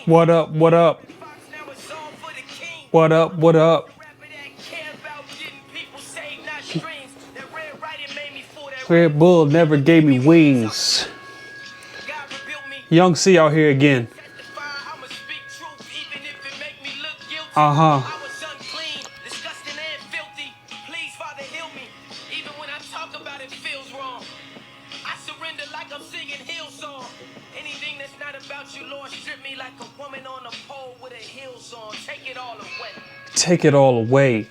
What up? What up? What up? What up? Red Bull never gave me wings. Young C out here again. Uh-huh. Take it all away.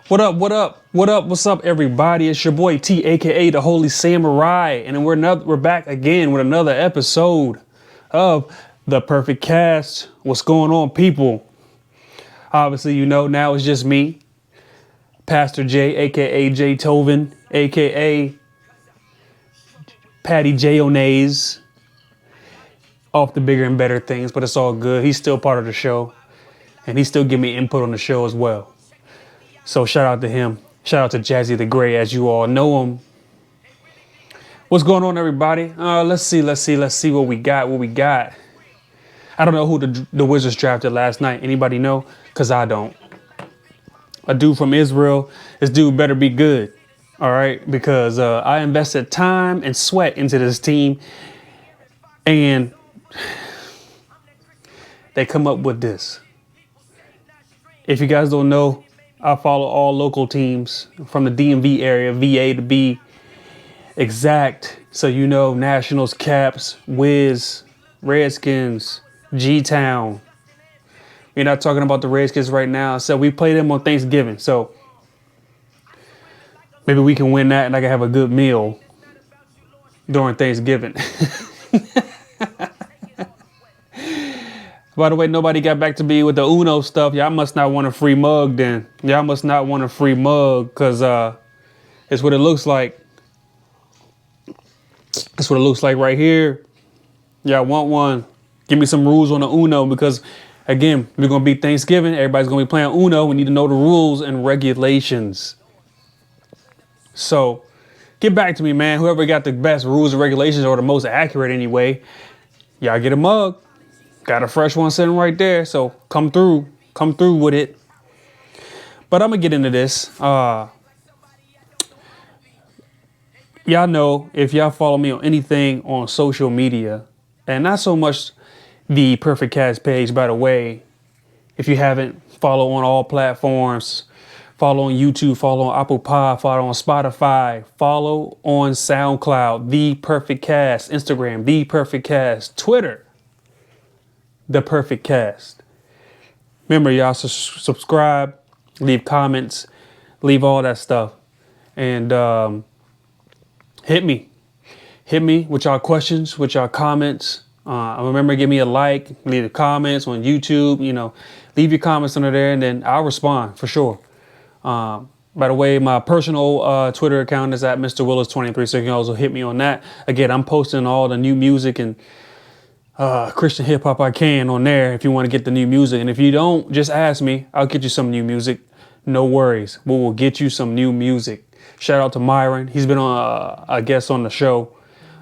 What up, what up, what up, what's up, everybody? It's your boy T, aka the Holy Samurai, and we're back again with another episode of The Perfect Cast. What's going on, people? Obviously, you know, now it's just me, Pastor J, aka J Tovin, aka Patty J Onays, off the bigger and better things, but it's all good. He's still part of the show, and he still give me input on the show as well. So shout out to him. Shout out to Jazzy the Gray, as you all know him. What's going on, everybody? Let's see what we got. I don't know who the Wizards drafted last night. Anybody know? Because I don't. A dude from Israel. This dude better be good. All right? Because I invested time and sweat into this team. And they come up with this. If you guys don't know, I follow all local teams from the DMV area, VA to be exact. So you know, Nationals, Caps, Wiz, Redskins, G-Town. We're not talking about the Redskins right now. So we play them on Thanksgiving. So maybe we can win that and I can have a good meal during Thanksgiving. By the way, nobody got back to me with the Uno stuff. Y'all must not want a free mug then. Y'all must not want a free mug because it's what it looks like. That's what it looks like right here. Y'all want one. Give me some rules on the Uno because, again, we're going to be Thanksgiving. Everybody's going to be playing Uno. We need to know the rules and regulations. So get back to me, man. Whoever got the best rules and regulations or the most accurate anyway, y'all get a mug. Got a fresh one sitting right there, so come through with it. But I'm gonna get into this. Y'all know, if y'all follow me on anything on social media, and not so much the Perfect Cast page, by the way, if you haven't, follow on all platforms, follow on YouTube, follow on Apple Pod, follow on Spotify, follow on SoundCloud, The Perfect Cast, Instagram, The Perfect Cast, Twitter, The Perfect Cast. Remember, y'all, subscribe, leave comments, leave all that stuff. And hit me with y'all questions, with y'all comments. Remember, give me a like, leave the comments on YouTube, you know, leave your comments under there and then I'll respond for sure. By the way, my personal Twitter account is at Mr. Willis23, so you can also hit me on that. Again, I'm posting all the new music and Christian hip hop I can on there if you want to get the new music. And if you don't, just ask me. I'll get you some new music. No worries. We will get you some new music. Shout out to Myron. He's been on, I guess, on the show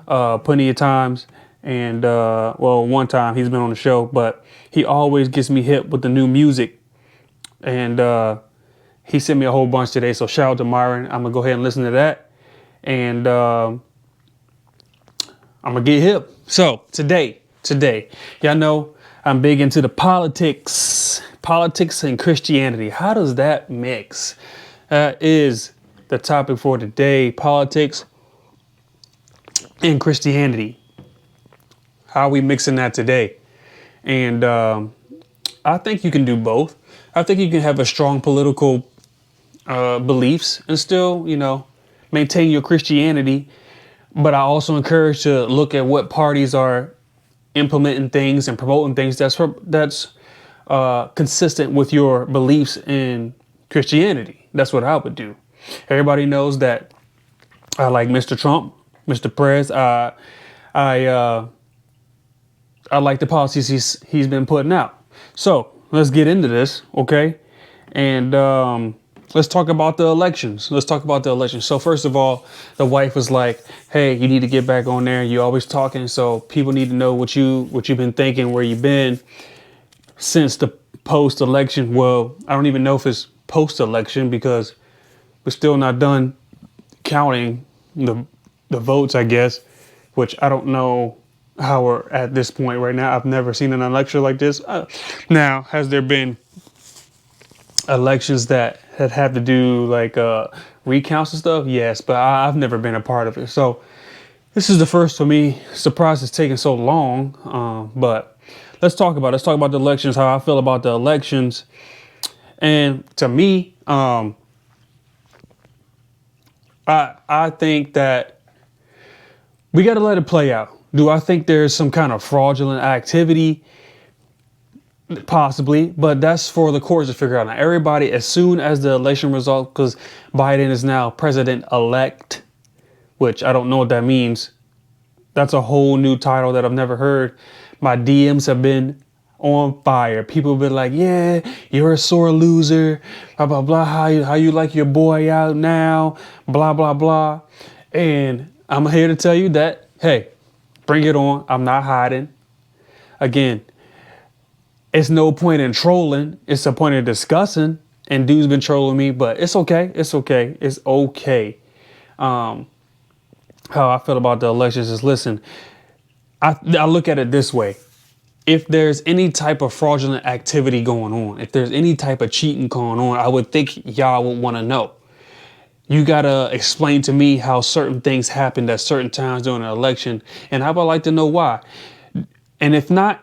plenty of times. And, well, one time he's been on the show, but he always gets me hip with the new music. And he sent me a whole bunch today. So shout out to Myron. I'm going to go ahead and listen to that. And I'm going to get hip. So today, y'all know I'm big into the politics and Christianity. How does that mix? That is the topic for today. Politics and Christianity. How are we mixing that today? And I think you can do both. I think you can have a strong political beliefs and still, you know, maintain your Christianity. But I also encourage to look at what parties are implementing things and promoting things that's consistent with your beliefs in Christianity. That's what I would do. Everybody knows that I like Mr. Trump, Mr. Perez. I like the policies he's been putting out. So let's get into this, okay? And let's talk about the elections. Let's talk about the elections. So first of all, the wife was like, "Hey, you need to get back on there. You're always talking, so people need to know what you've been thinking, where you've been since the post-election." Well, I don't even know if it's post-election because we're still not done counting the votes, I guess, which I don't know how we're at this point right now. I've never seen an election like this. Now, has there been elections that had to do like recounts and stuff? Yes, but I've never been a part of it. So this is the first for me. Surprised it's taking so long. But let's talk about the elections, how I feel about the elections. And to me, I think that we got to let it play out. Do I think there's some kind of fraudulent activity? Possibly, but that's for the courts to figure out. Now, everybody, as soon as the election result, because Biden is now president-elect, which I don't know what that means. That's a whole new title that I've never heard. My DMs have been on fire. People have been like, "Yeah, you're a sore loser, blah, blah, blah. How you like your boy out now, blah, blah, blah." And I'm here to tell you that, hey, bring it on. I'm not hiding. Again, it's no point in trolling. It's a point of discussing. And dude's been trolling me, but it's okay. It's okay. It's okay. How I feel about the elections is, listen, I look at it this way. If there's any type of fraudulent activity going on, if there's any type of cheating going on, I would think y'all would want to know. You got to explain to me how certain things happened at certain times during an election. And I would like to know why. And if not,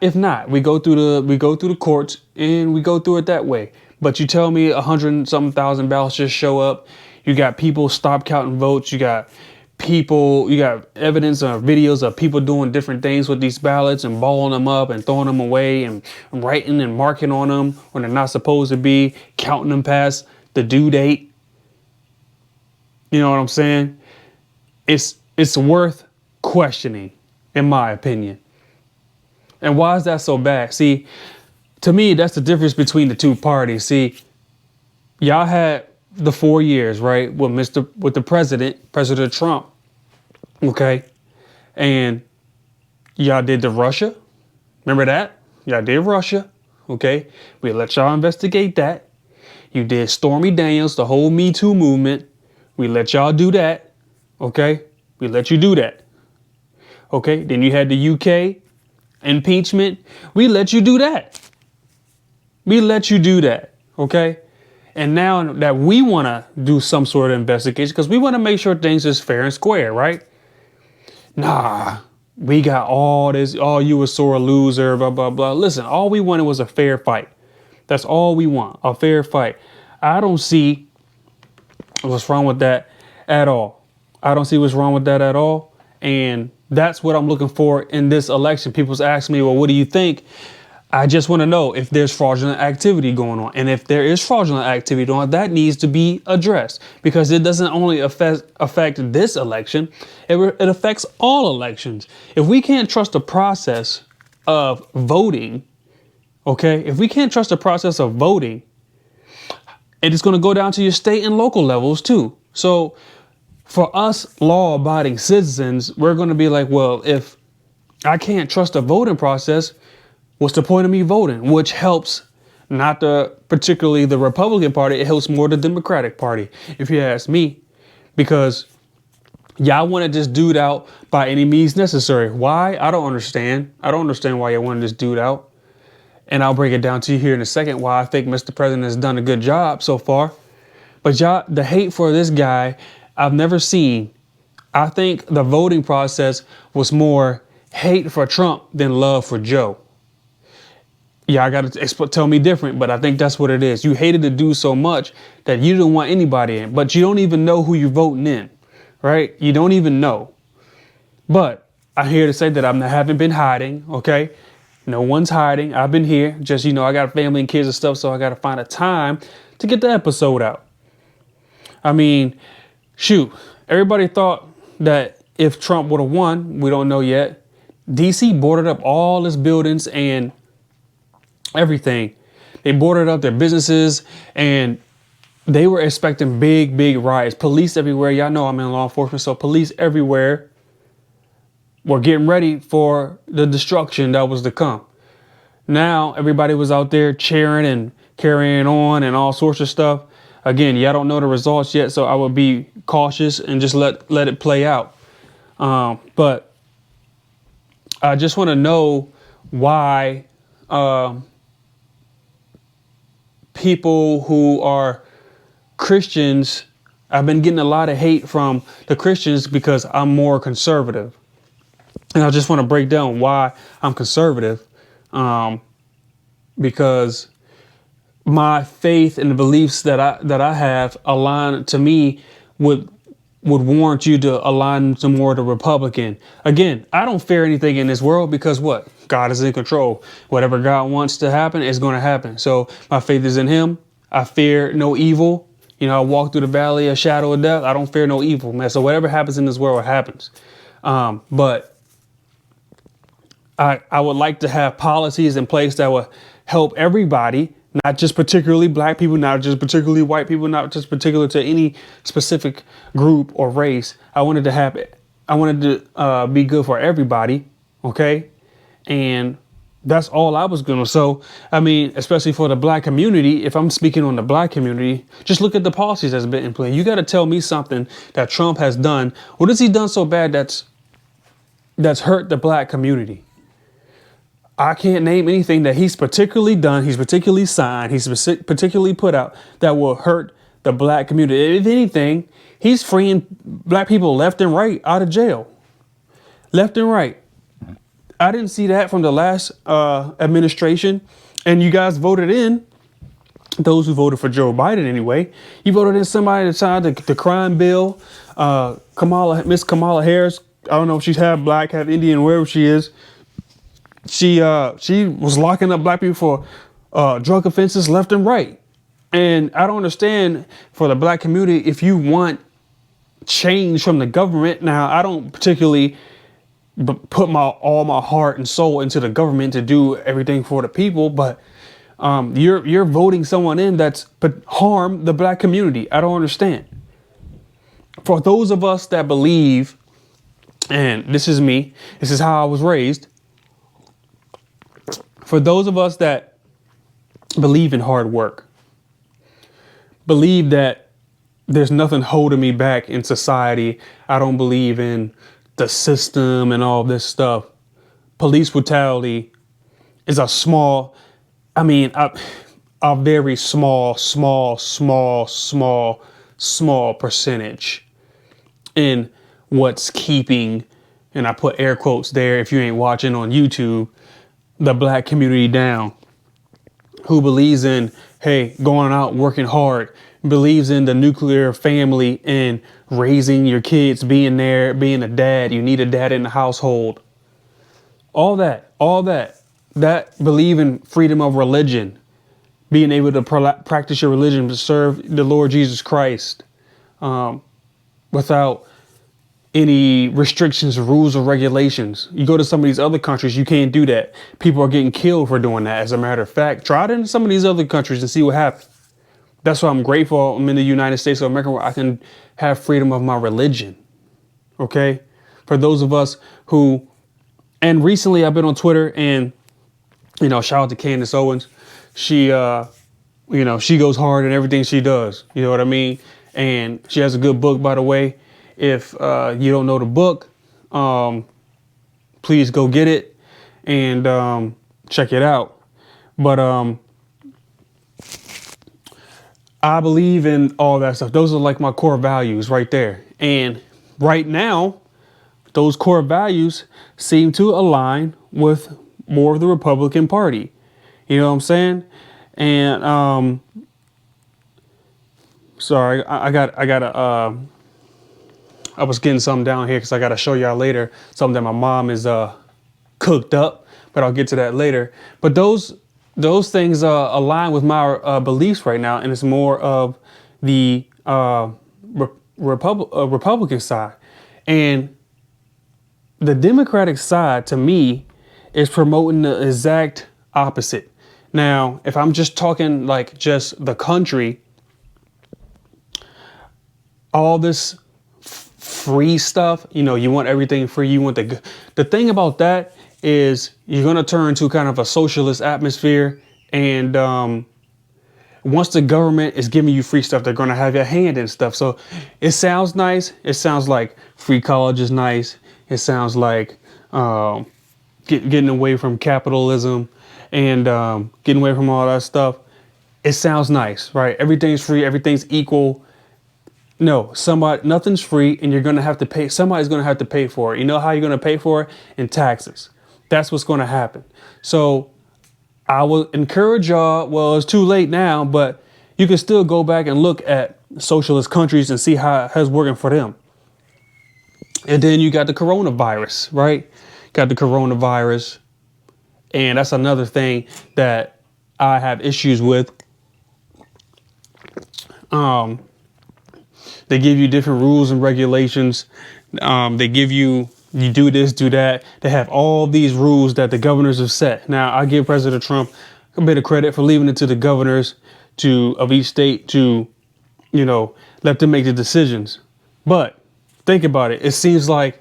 we go through the courts and we go through it that way. But you tell me 100-something thousand ballots just show up. You got people stop counting votes. You got evidence or videos of people doing different things with these ballots and balling them up and throwing them away and writing and marking on them when they're not supposed to be, counting them past the due date. You know what I'm saying? It's worth questioning, in my opinion. And why is that so bad? See, to me, that's the difference between the two parties. See, y'all had the 4 years, right, with the President Trump. Okay. And y'all did the Russia. Remember that? Y'all did Russia. Okay. We let y'all investigate that. You did Stormy Daniels, the whole Me Too movement. We let y'all do that. Okay. We let you do that. Okay. Then you had the UK impeachment. We let you do that. We let you do that. Okay. And now that we want to do some sort of investigation, because we want to make sure things is fair and square, right? Nah, we got all this. Oh, you a sore loser, blah, blah, blah. Listen, all we wanted was a fair fight. That's all we want, a fair fight. I don't see what's wrong with that at all. I don't see what's wrong with that at all. And that's what I'm looking for in this election. People's asking me, well, what do you think? I just want to know if there's fraudulent activity going on. And if there is fraudulent activity going on, that needs to be addressed, because it doesn't only affect this election. It affects all elections. If we can't trust the process of voting, okay, if we can't trust the process of voting, it is going to go down to your state and local levels too. So for us law-abiding citizens, we're going to be like, well, if I can't trust the voting process, what's the point of me voting? Which helps not particularly the Republican Party. It helps more the Democratic Party, if you ask me, because y'all want this dude out by any means necessary. Why? I don't understand. I don't understand why y'all want this dude out. And I'll break it down to you here in a second why I think Mr. President has done a good job so far. But y'all, the hate for this guy, I've never seen. I think the voting process was more hate for Trump than love for Joe. Yeah, I got to tell me different, but I think that's what it is. You hated the dude so much that you didn't want anybody in, but you don't even know who you're voting in, right? You don't even know. But I'm here to say that I haven't been hiding, okay? No one's hiding. I've been here. Just, I got a family and kids and stuff, so I got to find a time to get the episode out. I mean, shoot, everybody thought that if Trump would have won, we don't know yet. DC boarded up all his buildings and everything. They boarded up their businesses, and they were expecting big riots. Police everywhere. Y'all know I'm in law enforcement, so police everywhere were getting ready for the destruction that was to come. Now everybody was out there cheering and carrying on and all sorts of stuff. Again, y'all don't know the results yet, so I would be cautious and just let it play out. But I just want to know why people who are Christians, I've been getting a lot of hate from the Christians because I'm more conservative. And I just want to break down why I'm conservative. Because my faith and the beliefs that I have align to me would warrant you to align to more the Republican. Again, I don't fear anything in this world because what? God is in control. Whatever God wants to happen is going to happen. So my faith is in him. I fear no evil. You know, I walk through the valley of shadow of death. I don't fear no evil, man. So whatever happens in this world happens. But I would like to have policies in place that will help everybody, not just particularly black people, not just particularly white people, not just particular to any specific group or race. I wanted to be good for everybody. OK, and that's all I was going to. So, I mean, especially for the black community, if I'm speaking on the black community, just look at the policies that's been in play. You got to tell me something that Trump has done. What has he done so bad that's hurt the black community? I can't name anything that he's particularly done, he's particularly signed, he's particularly put out that will hurt the black community. If anything, he's freeing black people left and right out of jail. Left and right. I didn't see that from the last administration. And you guys voted in, those who voted for Joe Biden anyway, you voted in somebody that signed the crime bill. Miss Kamala Harris, I don't know if she's half black, half Indian, wherever she is. She was locking up black people for drug offenses left and right. And I don't understand for the black community, if you want change from the government. Now, I don't particularly put all my heart and soul into the government to do everything for the people. But you're voting someone in that's harm the black community. I don't understand. For those of us that believe, and this is me, this is how I was raised. For those of us that believe in hard work, believe that there's nothing holding me back in society. I don't believe in the system and all this stuff. Police brutality is a very small percentage in what's keeping, and I put air quotes there if you ain't watching on YouTube, the black community down, who believes in, hey, going out, working hard, believes in the nuclear family and raising your kids, being there, being a dad. You need a dad in the household. All that believe in freedom of religion, being able to practice your religion, to serve the Lord Jesus Christ without any restrictions, rules, or regulations. You go to some of these other countries, you can't do that. People are getting killed for doing that. As a matter of fact, try it in some of these other countries and see what happens. That's why I'm grateful I'm in the United States of America, where I can have freedom of my religion. Okay? For those of us who, and recently I've been on Twitter and, shout out to Candace Owens. She, she goes hard in everything she does. You know what I mean? And she has a good book, by the way. If you don't know the book, please go get it and check it out. But I believe in all that stuff. Those are like my core values right there. And right now, those core values seem to align with more of the Republican Party. You know what I'm saying? And sorry, I was getting something down here because I got to show y'all later something that my mom is cooked up, but I'll get to that later. But those things align with my beliefs right now, and it's more of the Republican side. And the Democratic side, to me, is promoting the exact opposite. Now, if I'm just talking like just the country, all this free stuff, you want everything free. You want the thing about that is you're going to turn to kind of a socialist atmosphere. And once the government is giving you free stuff, they're going to have your hand in stuff. So it sounds nice. It sounds like free college is nice. It sounds like getting away from capitalism and getting away from all that stuff. It sounds nice, right? Everything's free. Everything's equal. No, nothing's free, and you're going to have to pay. Somebody's going to have to pay for it. You know how you're going to pay for it? In taxes. That's what's going to happen. So I will encourage y'all. Well, it's too late now, but you can still go back and look at socialist countries and see how it's working for them. And then you got the coronavirus, right? Got the coronavirus. And that's another thing that I have issues with. They give you different rules and regulations. They give you do this, do that. They have all these rules that the governors have set. Now, I give President Trump a bit of credit for leaving it to the governors of each state to, let them make the decisions. But think about it. It seems like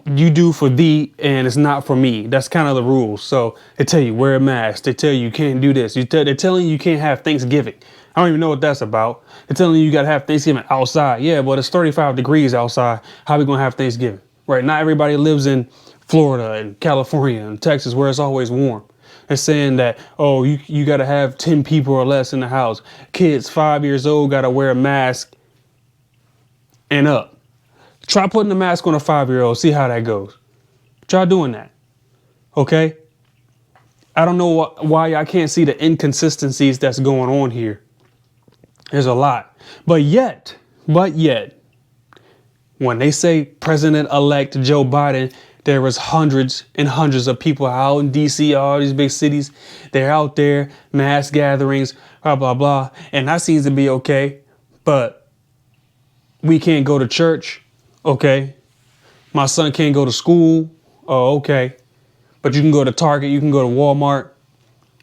you do for thee and it's not for me. That's kind of the rules. So they tell you wear a mask. They tell you can't do this. They're telling you can't have Thanksgiving. I don't even know what that's about. They're telling you got to have Thanksgiving outside. Yeah, but it's 35 degrees outside. How are we going to have Thanksgiving? Right. Not everybody lives in Florida and California and Texas where it's always warm. They're saying that, oh, you got to have 10 people or less in the house. Kids 5 years old got to wear a mask and up. Try putting a mask on a 5-year-old. See how that goes. Try doing that. OK, I don't know why I can't see the inconsistencies that's going on here. There's a lot. But yet, when they say President-elect Joe Biden, there was hundreds and hundreds of people out in D.C., all these big cities. They're out there, mass gatherings, blah, blah, blah. And that seems to be OK. But we can't go to church. OK. My son can't go to school. Oh, OK. But you can go to Target. You can go to Walmart.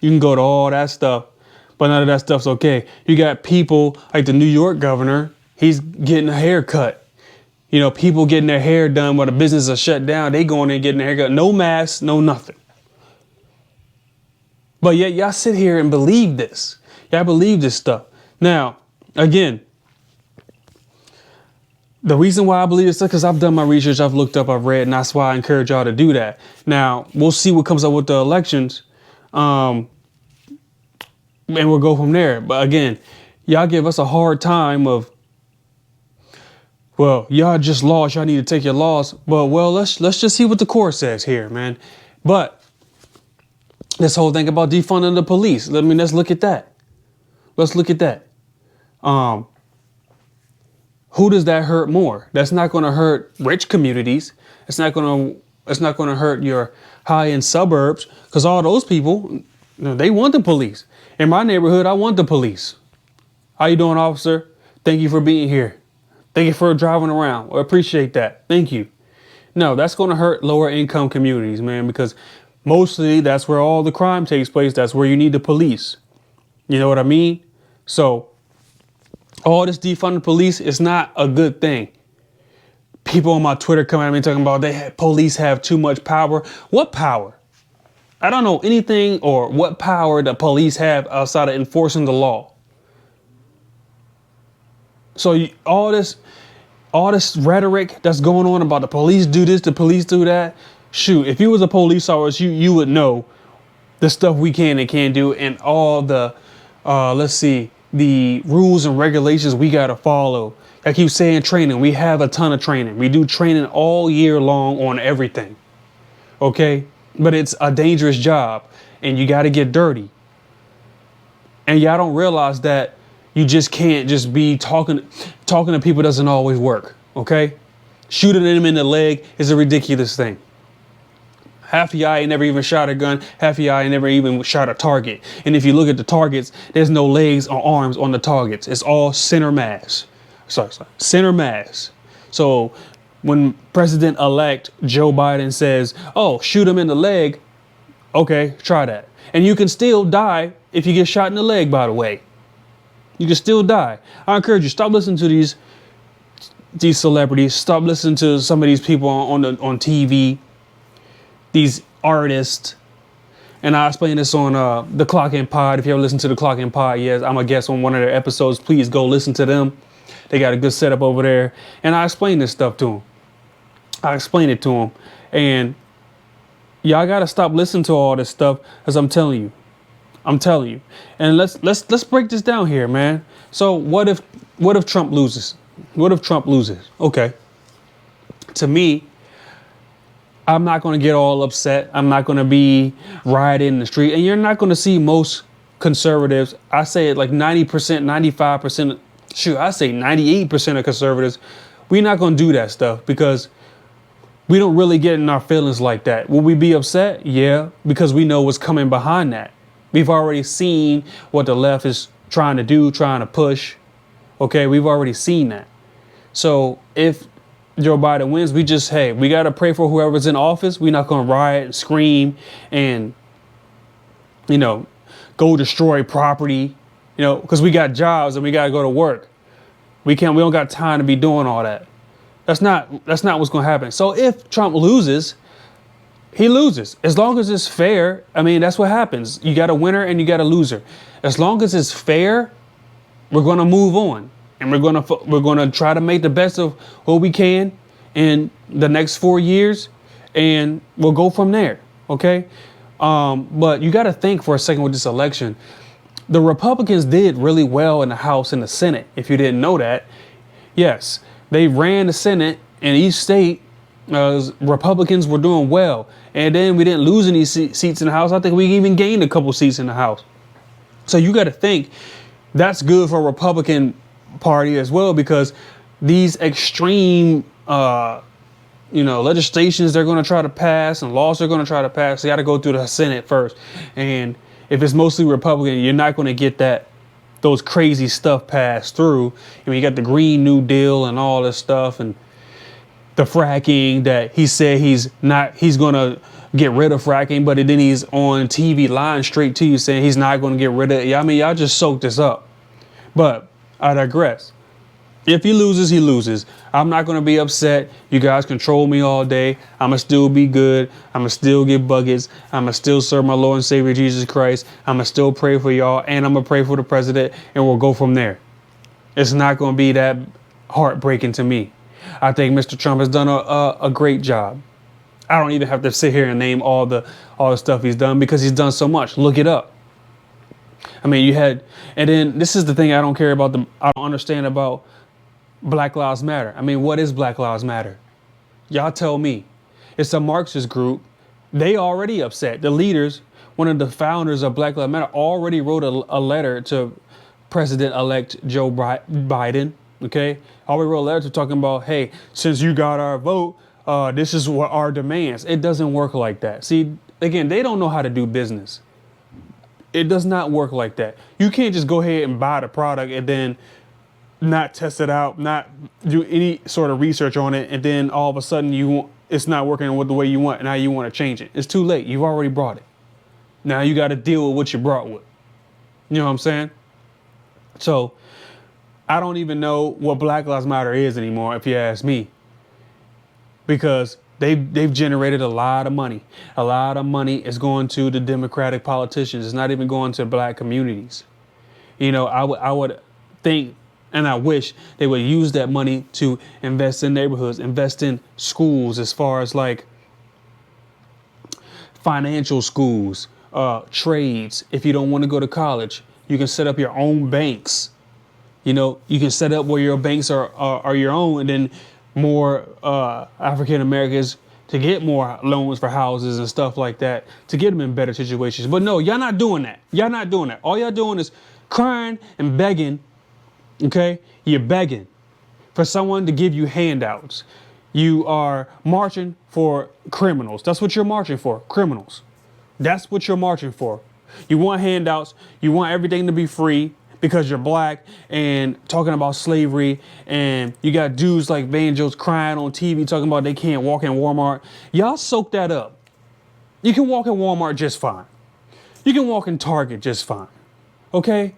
You can go to all that stuff. But none of that stuff's OK. You got people like the New York governor. He's getting a haircut. People getting their hair done while the businesses are shut down. They going in and getting a haircut. No mask, no nothing. But yet y'all sit here and believe this. Y'all believe this stuff. Now, again, the reason why I believe this is because I've done my research. I've looked up, I've read, and that's why I encourage y'all to do that. Now, we'll see what comes up with the elections. And we'll go from there. But again, y'all give us a hard time of, well, y'all just lost. Y'all need to take your loss. But let's just see what the court says here, man. But this whole thing about defunding the police. Let's look at that. Let's look at that. Who does that hurt more? That's not going to hurt rich communities. It's not going to hurt your high-end suburbs, because all those people, they want the police. In my neighborhood, I want the police. How you doing, officer? Thank you for being here. Thank you for driving around. I appreciate that. Thank you. No, that's going to hurt lower income communities, man, because mostly that's where all the crime takes place. That's where you need the police. You know what I mean? So all this defunding police is not a good thing. People on my Twitter come at me talking about police have too much power. What power? I don't know anything or what power the police have outside of enforcing the law. So all this rhetoric that's going on about the police do this, the police do that. Shoot, if you was a police officer, you would know the stuff we can and can't do, and all the, the rules and regulations we got to follow. I keep saying training. We have a ton of training. We do training all year long on everything. OK, but it's a dangerous job and you got to get dirty. And y'all don't realize that you just can't just be talking to people doesn't always work. OK, shooting them in the leg is a ridiculous thing. Half of y'all ain't never even shot a gun. Half of y'all ain't never even shot a target. And if you look at the targets, there's no legs or arms on the targets. It's all center mass. Center mass. So when President-elect Joe Biden says, oh, shoot him in the leg. OK, try that. And you can still die if you get shot in the leg, by the way. You can still die. I encourage you, stop listening to these celebrities. Stop listening to some of these people on TV, these artists. And I explained this on the Clock In Pod. If you ever listen to the Clock In Pod, yes, I'm a guest on one of their episodes. Please go listen to them. They got a good setup over there. And I explained this stuff to them. I explained it to them. And y'all got to stop listening to all this stuff, as I'm telling you. And let's break this down here, man. So what if Trump loses? What if Trump loses? Okay. To me, I'm not going to get all upset. I'm not going to be rioting in the street. And you're not going to see most conservatives. I say it like 90%, 95%. Shoot, I say 98% of conservatives. We're not going to do that stuff because we don't really get in our feelings like that. Will we be upset? Yeah, because we know what's coming behind that. We've already seen what the left is trying to do, trying to push. Okay, we've already seen that. So if Joe Biden wins, we got to pray for whoever's in office. We're not going to riot and scream and, go destroy property, because we got jobs and we got to go to work. We don't got time to be doing all that. That's not what's going to happen. So if Trump loses, he loses. As long as it's fair, that's what happens. You got a winner and you got a loser. As long as it's fair, we're going to move on. And we're gonna try to make the best of what we can in the next 4 years, and we'll go from there. Okay, but you got to think for a second with this election. The Republicans did really well in the House and the Senate. If you didn't know that, yes, they ran the Senate in each state. Republicans were doing well, and then we didn't lose any seats in the House. I think we even gained a couple seats in the House. So you got to think that's good for Republican Party as well, because these extreme legislations they're going to try to pass and laws they're going to try to pass, they got to go through the Senate first. And if it's mostly Republican, you're not going to get those crazy stuff passed through. You got the Green New Deal and all this stuff, and the fracking that he said he's going to get rid of fracking, but then he's on TV lying straight to you saying he's not going to get rid of it. Y'all just soak this up. But I digress. If he loses, he loses. I'm not going to be upset. You guys control me all day. I'm going to still be good. I'm going to still get buckets. I'm going to still serve my Lord and Savior Jesus Christ. I'm going to still pray for y'all, and I'm going to pray for the president, and we'll go from there. It's not going to be that heartbreaking to me. I think Mr. Trump has done a great job. I don't even have to sit here and name all the stuff he's done because he's done so much. Look it up. And then this is the thing I don't understand about Black Lives Matter. What is Black Lives Matter? Y'all tell me. It's a Marxist group. They already upset. The leaders, one of the founders of Black Lives Matter, already wrote a letter to President-elect Joe Biden. Okay? Already wrote a letter talking about, hey, since you got our vote, this is what our demands. It doesn't work like that. See, again, they don't know how to do business. It does not work like that. You can't just go ahead and buy the product and then not test it out, not do any sort of research on it, and then all of a sudden it's not working with the way you want, and now you want to change it. It's too late. You've already brought it. Now you got to deal with what you brought with. You know what I'm saying? So I don't even know what Black Lives Matter is anymore, if you ask me, because they've generated a lot of money. A lot of money is going to the Democratic politicians. It's not even going to black communities. I would think, and I wish they would use that money to invest in neighborhoods, invest in schools, as far as like financial schools, trades. If you don't want to go to college, you can set up your own banks. You can set up where your banks are your own, and then more African Americans to get more loans for houses and stuff like that, to get them in better situations. But no, y'all not doing that. Y'all not doing that. All y'all doing is crying and begging. Okay? You're begging for someone to give you handouts. You are marching for criminals. That's what you're marching for. Criminals. That's what you're marching for. You want handouts. You want everything to be free because you're black, and talking about slavery, and you got dudes like Vanjos crying on TV talking about they can't walk in Walmart. Y'all soak that up. You can walk in Walmart just fine. You can walk in Target just fine. Okay?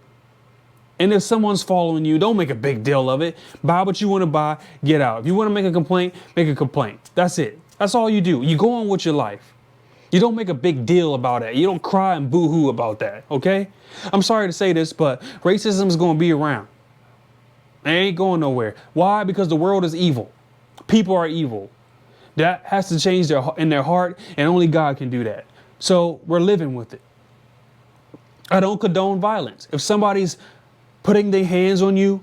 And if someone's following you, don't make a big deal of it. Buy what you want to buy, get out. If you want to make a complaint, make a complaint. That's it. That's all you do. You go on with your life. You don't make a big deal about it. You don't cry and boo-hoo about that, okay? I'm sorry to say this, but racism is going to be around. It ain't going nowhere. Why? Because the world is evil. People are evil. That has to change in their heart, and only God can do that. So we're living with it. I don't condone violence. If somebody's putting their hands on you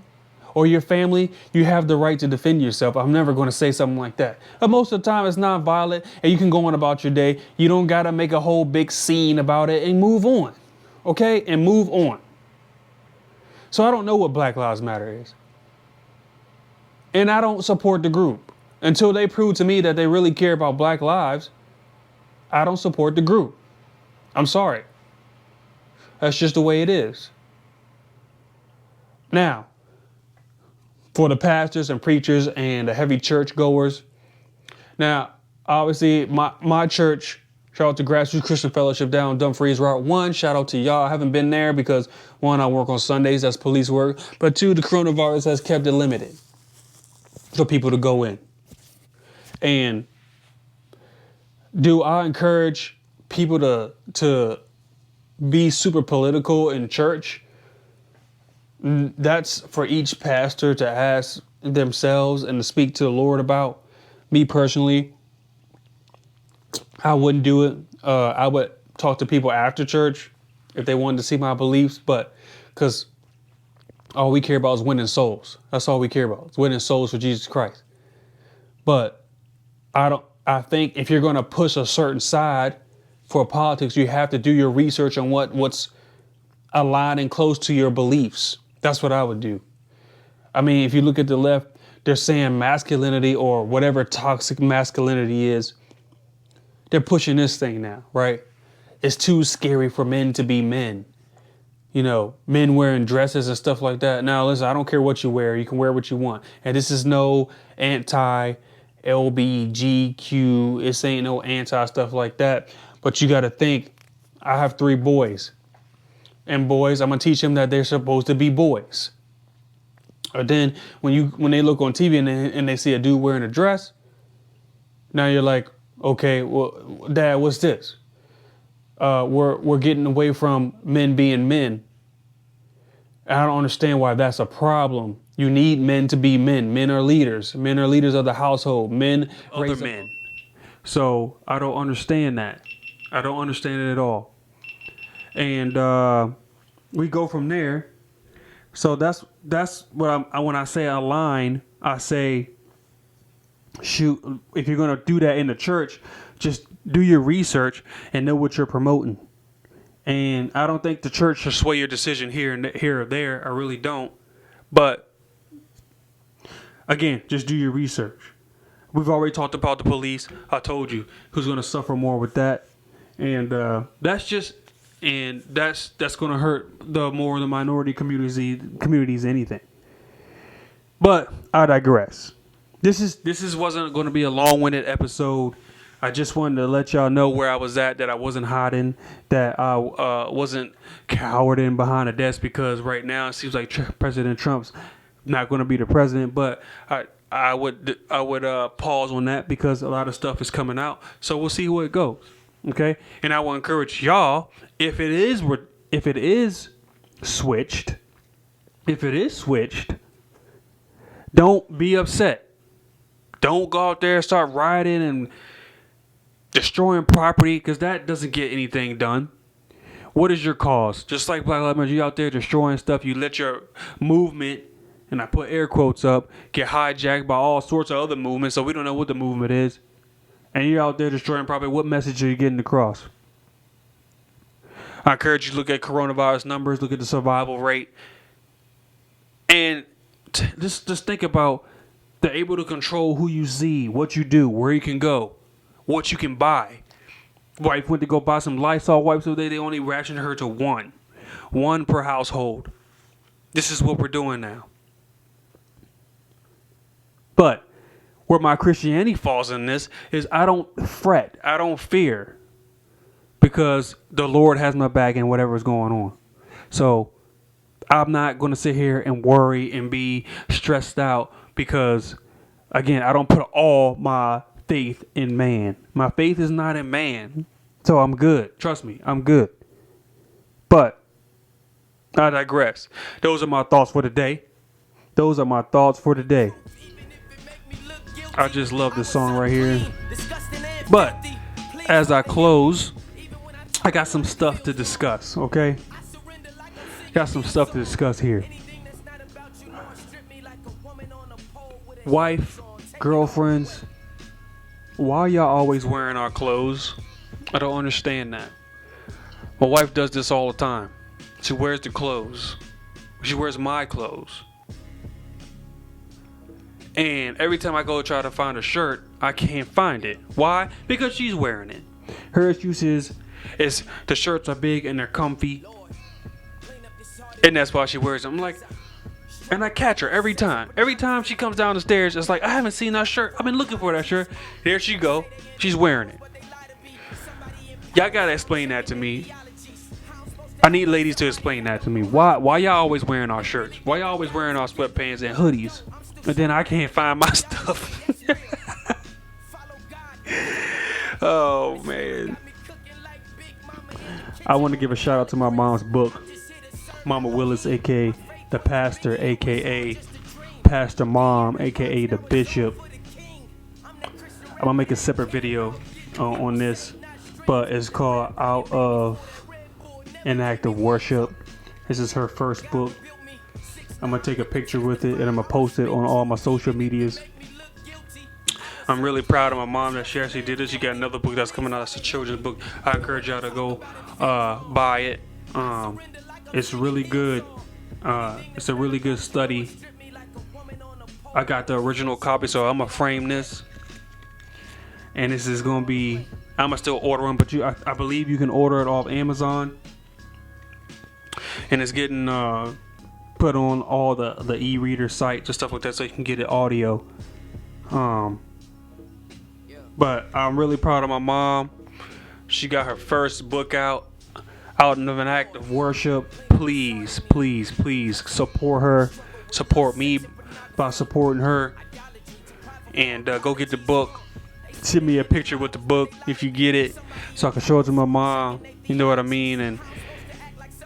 or your family, you have the right to defend yourself. I'm never going to say something like that. But most of the time, it's not violent, and you can go on about your day. You don't got to make a whole big scene about it and move on. Okay? And move on. So I don't know what Black Lives Matter is. And I don't support the group. Until they prove to me that they really care about Black lives, I don't support the group. I'm sorry. That's just the way it is. Now, for the pastors and preachers and the heavy church goers, now, obviously, my church, shout out to Grassroots Christian Fellowship down Dumfries Route 1. Shout out to y'all. I haven't been there because, one, I work on Sundays. That's police work. But two, the coronavirus has kept it limited for people to go in. And do I encourage people to be super political in church? That's for each pastor to ask themselves and to speak to the Lord about. Me personally, I wouldn't do it. I would talk to people after church if they wanted to see my beliefs, but because all we care about is winning souls. That's all we care about. It's winning souls for Jesus Christ. But I think if you're going to push a certain side for politics, you have to do your research on what's aligning close to your beliefs. That's what I would do. I mean, if you look at the left, they're saying masculinity or whatever toxic masculinity is. They're pushing this thing now, right? It's too scary for men to be men. You know, men wearing dresses and stuff like that. Now, listen, I don't care what you wear. You can wear what you want. And this is no anti-LBGQ. This ain't no anti stuff like that. But you got to think, I have 3 boys. And boys, I'm going to teach them that they're supposed to be boys. Or then when they look on TV and they see a dude wearing a dress, now you're like, okay, well, Dad, what's this? We're getting away from men being men. I don't understand why that's a problem. You need men to be men. Men are leaders. Men are leaders of the household. Men raise men. So I don't understand that. I don't understand it at all. And we go from there. So that's what when I say align, I say, shoot, if you're going to do that in the church, just do your research and know what you're promoting. And I don't think the church should sway your decision here or there. I really don't. But again, just do your research. We've already talked about the police. I told you who's going to suffer more with that. And that's going to hurt the minority communities anything. But I digress. This wasn't going to be a long-winded episode. I just wanted to let y'all know where I was at, that I wasn't hiding, that I wasn't cowering behind a desk, because right now it seems like President Trump's not going to be the president. But I would pause on that because a lot of stuff is coming out. So we'll see where it goes. Okay, and I will encourage y'all, if it is switched, don't be upset. Don't go out there and start rioting and destroying property, because that doesn't get anything done. What is your cause? Just like Black Lives Matter, you out there destroying stuff. You let your movement, and I put air quotes up, get hijacked by all sorts of other movements, so we don't know what the movement is. And you're out there destroying property. What message are you getting across? I encourage you to look at coronavirus numbers, look at the survival rate, and just think about they're able to control who you see, what you do, where you can go, what you can buy. Wife went to go buy some Lysol wipes today. They only rationed her to one per household. This is what we're doing now. But where my Christianity falls in this is I don't fret. I don't fear, because the Lord has my back in whatever's going on. So I'm not going to sit here and worry and be stressed out because, again, I don't put all my faith in man. My faith is not in man. So I'm good. Trust me, I'm good. But I digress. Those are my thoughts for today. I just love this song right here. But as I close, I got some stuff to discuss, okay? Got some stuff to discuss here. Wife, girlfriends, why y'all always wearing our clothes? I don't understand that. My wife does this all the time. She wears the clothes. She wears my clothes. And every time I go try to find a shirt, I can't find it. Why? Because she's wearing it. Her excuse is the shirts are big and they're comfy. And that's why she wears them. I'm like, and I catch her every time. Every time she comes down the stairs, it's like, I haven't seen that shirt. I've been looking for that shirt. There she go. She's wearing it. Y'all gotta explain that to me. I need ladies to explain that to me. Why y'all always wearing our shirts? Why y'all always wearing our sweatpants and hoodies? And then I can't find my stuff. Oh, man. I want to give a shout out to my mom's book. Mama Willis, a.k.a. the pastor, a.k.a. Pastor Mom, a.k.a. the bishop. I'm going to make a separate video on this. But it's called Out of an Act of Worship. This is her first book. I'm going to take a picture with it and I'm going to post it on all my social medias. I'm really proud of my mom that she actually did it. She got another book that's coming out. It's a children's book. I encourage y'all to go buy it. It's really good. It's a really good study. I got the original copy, so I'm going to frame this. And this is going to be, I'm going to still order them, but I believe you can order it off Amazon. And it's getting put on all the e-reader sites and stuff like that, so you can get it audio. But I'm really proud of my mom. She got her first book out of an act of worship. Please, please, please support her. Support me by supporting her. And go get the book. Send me a picture with the book if you get it, so I can show it to my mom. You know what I mean? And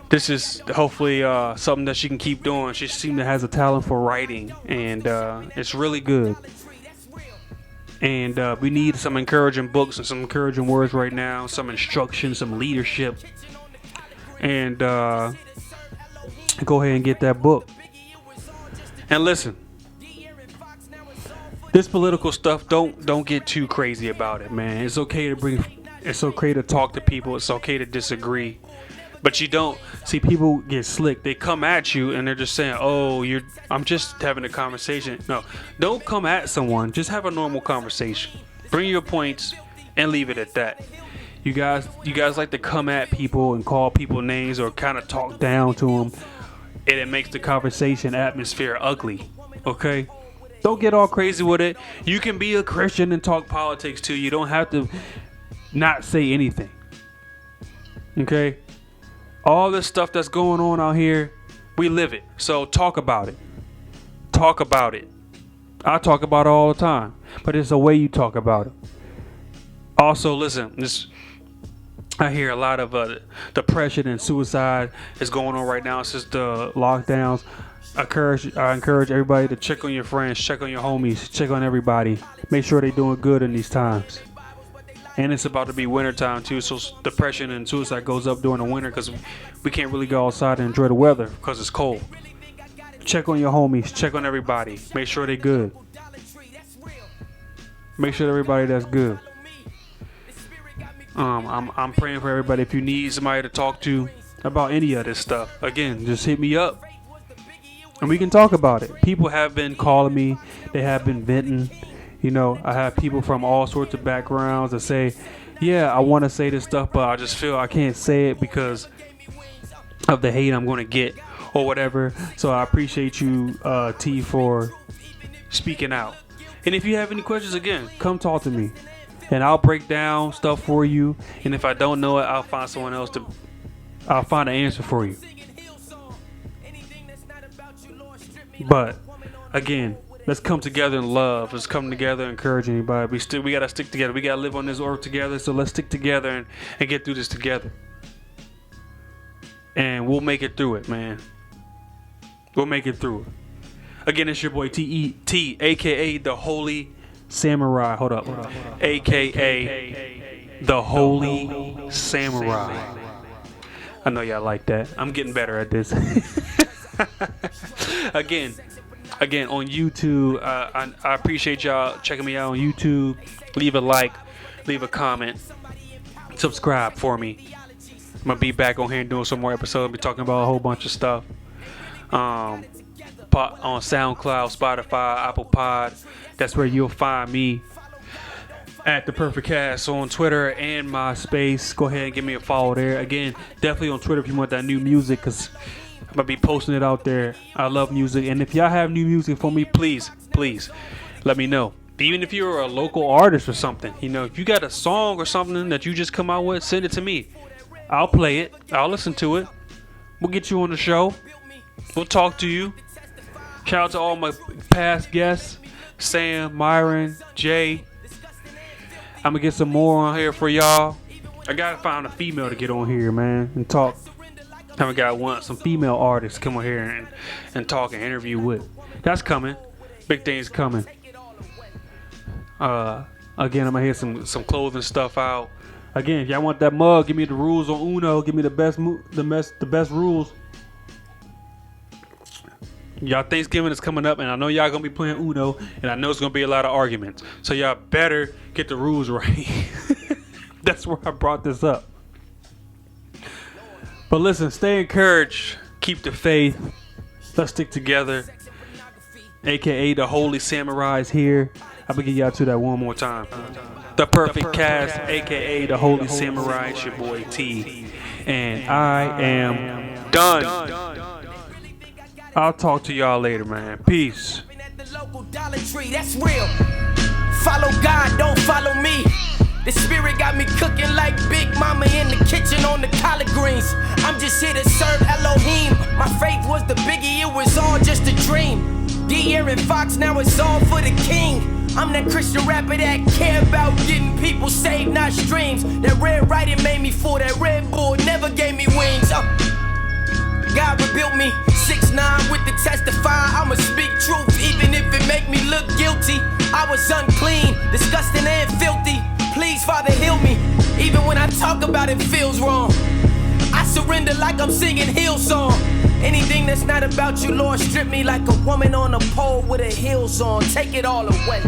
this is hopefully something that she can keep doing. She seems to has a talent for writing, and it's really good. And we need some encouraging books and some encouraging words right now, some instruction, some leadership. And go ahead and get that book. And listen, this political stuff, don't get too crazy about it, man. It's okay to talk to people. It's okay to disagree. But you don't see, people get slick. They come at you and they're just saying, "Oh, I'm just having a conversation." No, don't come at someone. Just have a normal conversation. Bring your points and leave it at that. You guys like to come at people and call people names or kind of talk down to them, and it makes the conversation atmosphere ugly. Okay? Don't get all crazy with it. You can be a Christian and talk politics too. You don't have to not say anything. Okay? All this stuff that's going on out here, we live it. So talk about it. Talk about it. I talk about it all the time, but it's the way you talk about it. Also, listen, I hear a lot of depression and suicide is going on right now since the lockdowns. I encourage everybody to check on your friends, check on your homies, check on everybody. Make sure they're doing good in these times. And it's about to be wintertime too, so depression and suicide goes up during the winter because we can't really go outside and enjoy the weather because it's cold. Check on your homies, check on everybody. Make sure they're good. Make sure everybody that's good. I'm praying for everybody. If you need somebody to talk to about any of this stuff, again, just hit me up and we can talk about it. People have been calling me. They have been venting. You know, I have people from all sorts of backgrounds that say, yeah, I want to say this stuff, but I just feel I can't say it because of the hate I'm going to get or whatever. So I appreciate you, T, for speaking out. And if you have any questions, again, come talk to me. And I'll break down stuff for you. And if I don't know it, I'll find someone else I'll find an answer for you. But again, let's come together in love. Let's come together and encourage anybody. We gotta stick together. We gotta live on this earth together. So let's stick together and get through this together. And we'll make it through it, man. We'll make it through it. Again, it's your boy T, aka the Holy Samurai. Hold up. AKA the Holy Samurai. I know y'all like that. I'm getting better at this. Again, on YouTube, I appreciate y'all checking me out on YouTube. Leave a like, leave a comment, subscribe for me. I'm gonna be back on here and doing some more episodes. I'll be talking about a whole bunch of stuff. On SoundCloud, Spotify, Apple Pod. That's where you'll find me at The Perfect Cast on Twitter and MySpace. Go ahead and give me a follow there. Again, definitely on Twitter if you want that new music, because I'm gonna be posting it out there. I love music, and if y'all have new music for me, please let me know. Even if you're a local artist or something, if you got a song or something that you just come out with, send it to me. I'll play it. I'll listen to it. We'll get you on the show. We'll talk to you. Shout out to all my past guests, Sam, Myron, Jay. I'm gonna get some more on here for y'all. I gotta find a female to get on here, man, and talk. I got some female artists come on here and talk and interview with. That's coming. Big things coming. Again, I'm gonna hit some clothing stuff out. Again, if y'all want that mug, give me the rules on Uno. Give me the best rules. Y'all, Thanksgiving is coming up, and I know y'all gonna be playing Uno, and I know it's gonna be a lot of arguments. So y'all better get the rules right. That's where I brought this up. But listen, stay encouraged. Keep the faith. Let's stick together. AKA the Holy Samurai is here. I'm gonna get y'all to that one more time. The Perfect Cast, aka the Holy Samurai. It's your boy T, and I am done. I'll talk to y'all later, man. Peace. That's real. Follow God, don't follow me. The spirit got me cooking like Big Mama in the kitchen on the collard greens. I'm just here to serve Elohim. My faith was the biggie, it was all just a dream. De'Aaron Fox, now it's all for the king. I'm that Christian rapper that care about getting people saved, not streams. That red writing made me full, that Red Bull never gave me wings. God rebuilt me, 6'9" with the testify. I'ma speak truth, even if it make me look guilty. I was unclean, disgusting and filthy. Please, Father, heal me. Even when I talk about it, feels wrong. I surrender like I'm singing Hillsong. Anything that's not about you, Lord, strip me like a woman on a pole with her heels on. Take it all away.